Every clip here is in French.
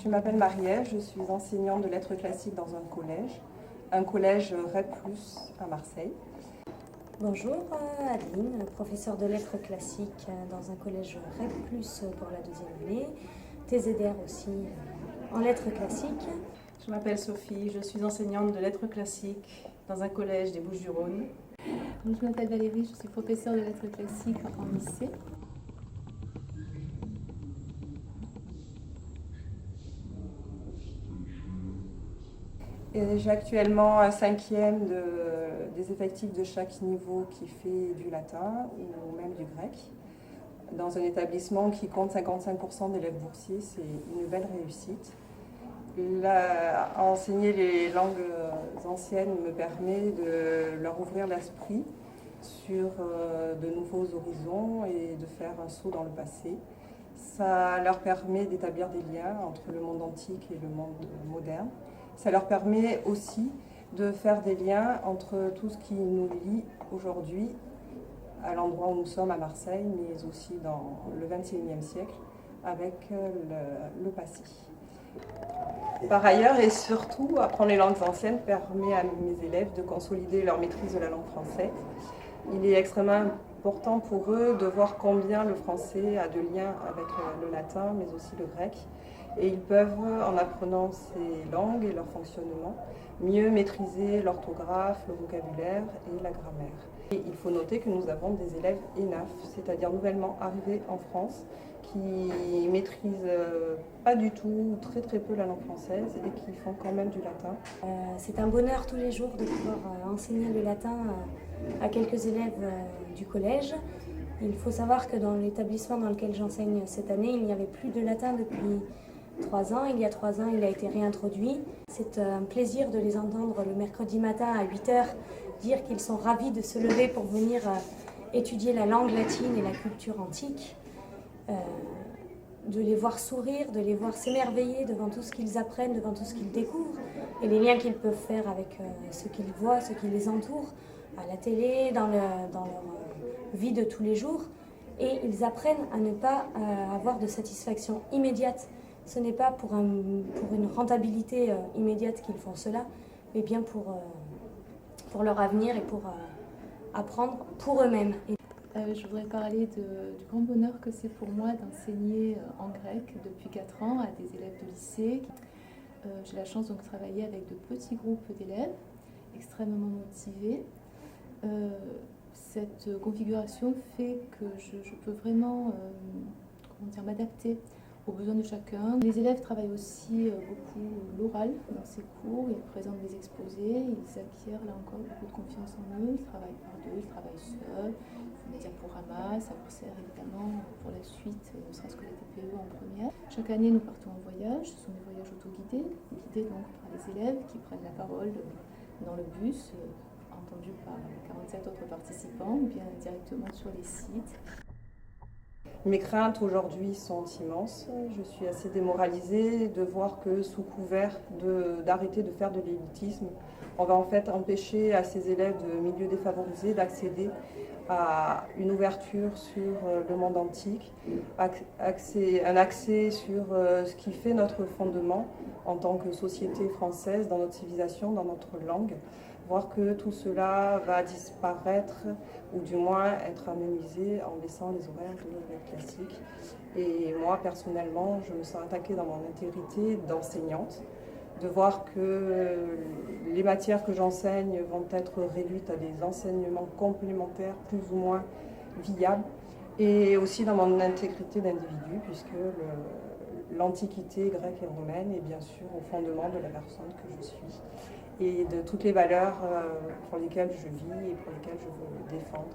Je m'appelle Marie-Ève, je suis enseignante de lettres classiques dans un collège REP+, à Marseille. Bonjour Adeline, professeure de lettres classiques dans un collège REP+, pour la deuxième année, TZR aussi en lettres classiques. Je m'appelle Sophie, je suis enseignante de lettres classiques dans un collège des Bouches-du-Rhône. Je m'appelle Valérie, je suis professeure de lettres classiques en lycée. J'ai actuellement un cinquième des effectifs de chaque niveau qui fait du latin ou même du grec. Dans un établissement qui compte 55% d'élèves boursiers, c'est une belle réussite. Enseigner les langues anciennes me permet de leur ouvrir l'esprit sur de nouveaux horizons et de faire un saut dans le passé. Ça leur permet d'établir des liens entre le monde antique et le monde moderne. Ça leur permet aussi de faire des liens entre tout ce qui nous lie aujourd'hui à l'endroit où nous sommes à Marseille, mais aussi dans le XXIe siècle avec le passé. Par ailleurs et surtout, apprendre les langues anciennes permet à mes élèves de consolider leur maîtrise de la langue française. Il est extrêmement important pour eux de voir combien le français a de liens avec le latin, mais aussi le grec. Et ils peuvent, en apprenant ces langues et leur fonctionnement, mieux maîtriser l'orthographe, le vocabulaire et la grammaire. Et il faut noter que nous avons des élèves ENAF, c'est-à-dire nouvellement arrivés en France, qui maîtrisent pas du tout, très peu la langue française et qui font quand même du latin. C'est un bonheur tous les jours de pouvoir enseigner le latin à quelques élèves du collège. Il faut savoir que dans l'établissement dans lequel j'enseigne cette année, il n'y avait plus de latin depuis 3 ans. Il y a 3 ans, il a été réintroduit. C'est un plaisir de les entendre le mercredi matin à 8h dire qu'ils sont ravis de se lever pour venir étudier la langue latine et la culture antique. De les voir sourire, de les voir s'émerveiller devant tout ce qu'ils apprennent, devant tout ce qu'ils découvrent et les liens qu'ils peuvent faire avec ce qu'ils voient, ce qui les entoure, à la télé, dans leur vie de tous les jours. Et ils apprennent à ne pas avoir de satisfaction immédiate. Ce n'est pas pour une rentabilité immédiate qu'ils font cela, mais bien pour leur avenir et pour apprendre pour eux-mêmes. Je voudrais parler du grand bonheur que c'est pour moi d'enseigner en grec depuis 4 ans à des élèves de lycée. J'ai la chance donc de travailler avec de petits groupes d'élèves extrêmement motivés. Cette configuration fait que je peux vraiment m'adapter aux besoins de chacun. Les élèves travaillent aussi beaucoup l'oral dans ces cours, ils présentent des exposés, ils acquièrent là encore beaucoup de confiance en eux, ils travaillent par deux, ils travaillent seuls, ils font des diaporamas, ça leur sert évidemment pour la suite, ne serait-ce que les TPE en première. Chaque année nous partons en voyage, ce sont des voyages autoguidés, guidés donc par les élèves qui prennent la parole dans le bus, entendu par 47 autres participants ou bien directement sur les sites. Mes craintes aujourd'hui sont immenses. Je suis assez démoralisée de voir que sous couvert d'arrêter de faire de l'élitisme, on va en fait empêcher à ces élèves de milieux défavorisés d'accéder à une ouverture sur le monde antique, un accès sur ce qui fait notre fondement en tant que société française, dans notre civilisation, dans notre langue. Voir que tout cela va disparaître ou du moins être amenuisé en laissant les horaires de classique. Et moi, personnellement, je me sens attaquée dans mon intégrité d'enseignante, de voir que les matières que j'enseigne vont être réduites à des enseignements complémentaires plus ou moins viables, et aussi dans mon intégrité d'individu, puisque l'antiquité grecque et romaine est bien sûr au fondement de la personne que je suis et de toutes les valeurs pour lesquelles je vis et pour lesquelles je veux défendre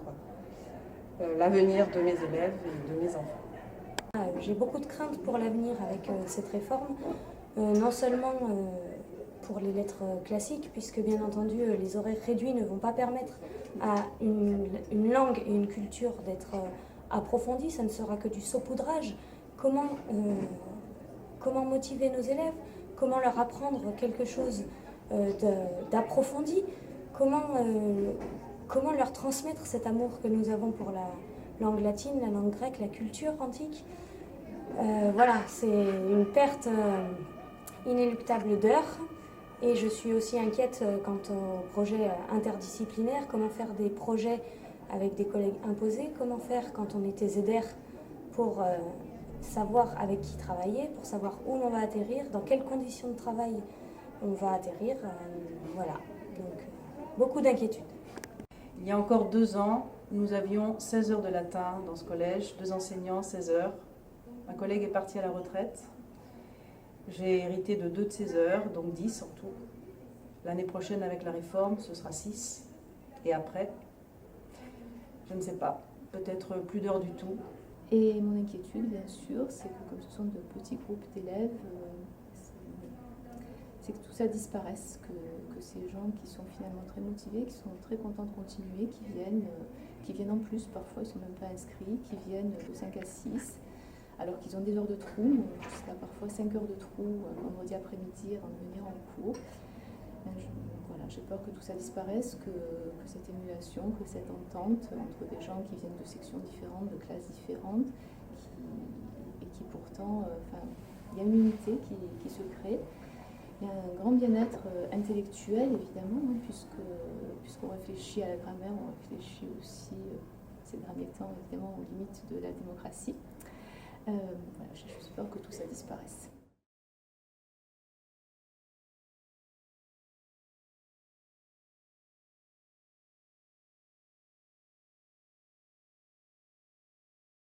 l'avenir de mes élèves et de mes enfants. J'ai beaucoup de craintes pour l'avenir avec cette réforme, non seulement pour les lettres classiques, puisque bien entendu les horaires réduits ne vont pas permettre à une langue et une culture d'être approfondies, ça ne sera que du saupoudrage. Comment motiver nos élèves? Comment leur apprendre quelque chose d'approfondi? Comment leur transmettre cet amour que nous avons pour la langue latine, la langue grecque, la culture antique? Voilà, c'est une perte inéluctable d'heures. Et je suis aussi inquiète quant aux projets interdisciplinaires, comment faire des projets avec des collègues imposés, comment faire quand on était ZR pour savoir avec qui travailler, pour savoir où l'on va atterrir, dans quelles conditions de travail on va atterrir. Voilà, donc beaucoup d'inquiétudes. Il y a encore 2 ans, nous avions 16 heures de latin dans ce collège, 2 enseignants, 16 heures. Un collègue est parti à la retraite. J'ai hérité de 2 de ces heures, donc 10 en tout. L'année prochaine, avec la réforme, ce sera 6. Et après, je ne sais pas, peut-être plus d'heures du tout. Et mon inquiétude, bien sûr, c'est que comme ce sont de petits groupes d'élèves, c'est que tout ça disparaisse, que ces gens qui sont finalement très motivés, qui sont très contents de continuer, qui viennent en plus, parfois ils ne sont même pas inscrits, qui viennent de 5 à 6, alors qu'ils ont des heures de trou, jusqu'à parfois 5 heures de trou vendredi après-midi avant de venir en cours. Voilà, j'ai peur que tout ça disparaisse, que cette émulation, que cette entente entre des gens qui viennent de sections différentes, de classes différentes, et qui pourtant, il y a une unité qui se crée. Il y a un grand bien-être intellectuel, évidemment, hein, puisqu'on réfléchit à la grammaire, on réfléchit aussi, ces derniers temps, évidemment, aux limites de la démocratie. Voilà, j'ai juste peur que tout ça disparaisse.